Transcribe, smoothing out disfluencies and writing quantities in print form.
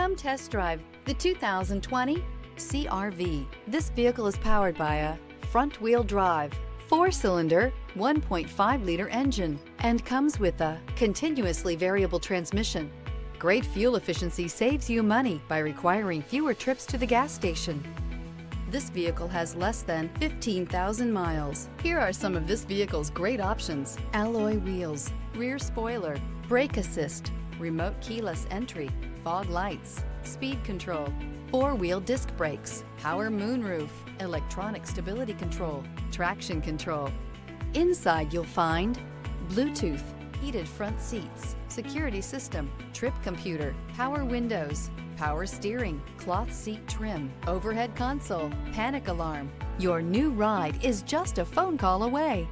Come test drive the 2020 CR-V. This vehicle is powered by a front-wheel drive, 4-cylinder, 1.5-liter engine, and comes with a continuously variable transmission. Great fuel efficiency saves you money by requiring fewer trips to the gas station. This vehicle has less than 15,000 miles. Here are some of this vehicle's great options: alloy wheels, rear spoiler, brake assist, remote keyless entry, fog lights, speed control, 4-wheel disc brakes, power moonroof, electronic stability control, traction control. Inside you'll find Bluetooth, heated front seats, security system, trip computer, power windows, power steering, cloth seat trim, overhead console, panic alarm. Your new ride is just a phone call away.